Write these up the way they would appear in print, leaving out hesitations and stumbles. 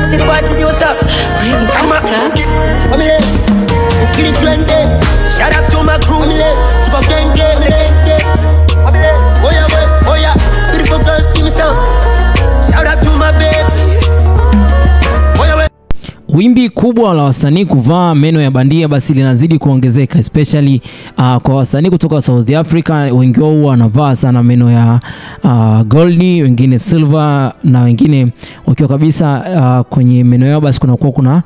See the boy to what's up. Come on, get it trending. Shout out to my crew, to go gang. Oh yeah, beautiful girls, give me some. Shout out to my baby. Wimbi kubwa la wasanii kuvaa meno ya bandia basi linazidi kuongezeka, especially kwa wasanii kutoka South Africa. Wengi wao wanavaa sana meno ya gold, wengine silver, na wengine wakiwa kabisa kwenye meno yao basi kuna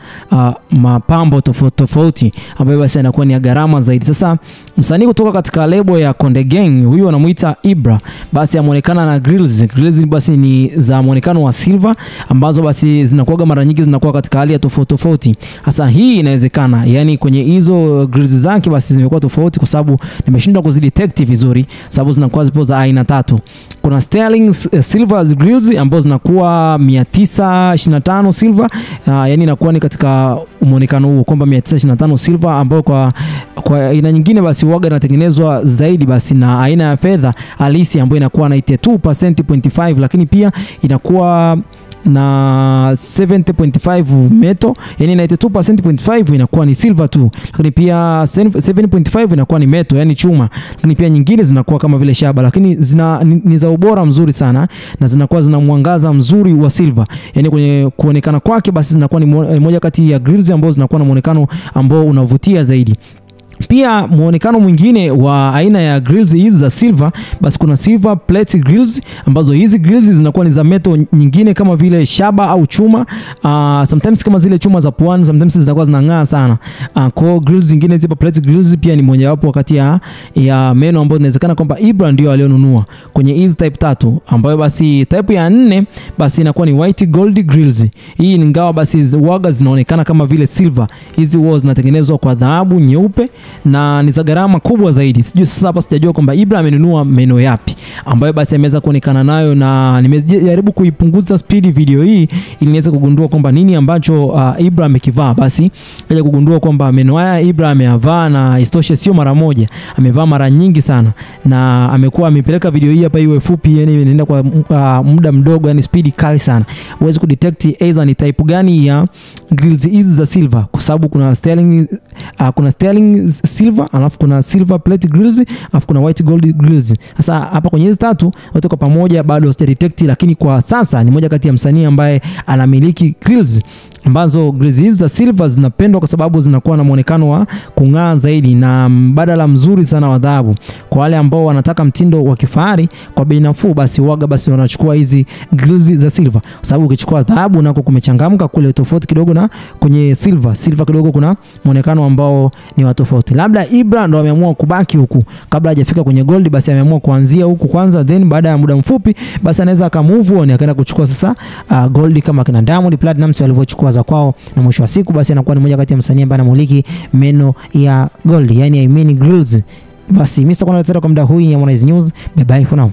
mapambo tofauti ambayo basi yanakuwa ni ya gharama zaidi. Sasa msanii kutoka katika lebo ya Konde Gang, huyu anamuita Ibra, basi ameonekana na grills basi ni za muonekano wa silver, ambazo basi zinakuwa mara nyingi zinakuwa katika hali ya tofauti. Hasa hii inawezekana, yani kwenye hizo grills zake basi zimekuwa tofauti, kwa sababu nimeshindwa kuzidetect vizuri, sababu zinakuwa zipo za aina tatu. Kuna sterling silver grills ambazo zinakuwa 925 silver, yani inakuwa ni katika muonekano huo kwamba 925 silver, ambao kwa aina nyingine basi huaga inatengenezwa zaidi basi na aina ya fedha halisi ambayo inakuwa na 82.5, lakini pia inakuwa na 70.5 metal, yani 92.5 inakuwa ni silver tu, lakini pia 7.5 inakuwa ni metal, yani chuma, lakini pia nyingine zinakuwa kama vile shaba, lakini ni za ubora mzuri sana na zinakuwa zina mwangaza mzuri wa silver, yani kwenye kuonekana kwake basi zinakuwa ni moja kati ya grills ambazo zinakuwa na muonekano ambao unavutia zaidi. Pia muonekano mwingine wa aina ya grills hizi za silver basi kuna silver plate grills, ambazo hizi grills zinakuwa ni za metal nyingine kama vile shaba au chuma, sometimes kama zile chuma za pwani, sometimes zinakuwa zinang'aa sana. Kwa grills zingine hizi plate grills pia ni moja wapo wakati ya meno ambayo inawezekana kwamba Ibra ndio alionunua kwenye hizi type tatu, ambayo basi type ya 4 basi inakuwa ni white gold grills. Hii ingawa basi waga zinaonekana kama vile silver, hizi huwa zinatengenezwa kwa dhahabu nyeupe na ni za gharama kubwa zaidi. Sijui sasa hapa sijajua kwamba Ibra amenunua meno yapi ambayo basi ameweza kuonekana nayo, na nimejaribu kuipunguza speed video hii ili niweze kugundua kwamba nini ambacho Ibra amekivaa. Basi kaja kugundua kwamba meno haya Ibra ameyavaa, na istoshe sio mara moja, amevaa mara nyingi sana, na amekuwa amepeleka video hii hapa iwe fupi, yani inaenda kwa muda mdogo, yani speed kali sana. Uweze kudetect either ni type gani ya grills hizi za silver, kwa sababu kuna sterling silver, alafu kuna silver plate grills, alafu kuna white gold grills. Sasa hapa kwenye hizo tatu wote kwa pamoja bado sijadetect, lakini kwa sasa ni moja kati ya msanii ambaye anamiliki grills ambazo grills hizi za silver zinapendwa kwa sababu zinakuwa na muonekano wa kung'aa zaidi na mbadala mzuri sana wa dhahabu. Kwa wale ambao wanataka mtindo wa kifahari kwa bei nafuu, basi waga basi wanachukua hizi grills za silver, kwa sababu ukichukua dhahabu nako kumechangamka kule, tofauti kidogo na kwenye silver kidogo kuna muonekano ambao ni wa tofauti. Labda Ibra ndo ameamua kubaki huku kabla hajafika kwenye gold, basi ameamua kuanzia huku kwanza, then baada ya muda mfupi basi anaweza akamove on akaenda kuchukua sasa gold kama kina Diamond Platnumz walivyochukua za kwao, na mwisho wa siku basi anakuwa ni moja kati ya msanii ambaye anamiliki meno ya gold, yani I mean grills. Basi mimi sitakuwa na kwa muda huu. Ni Harmonize News, bye bye for now.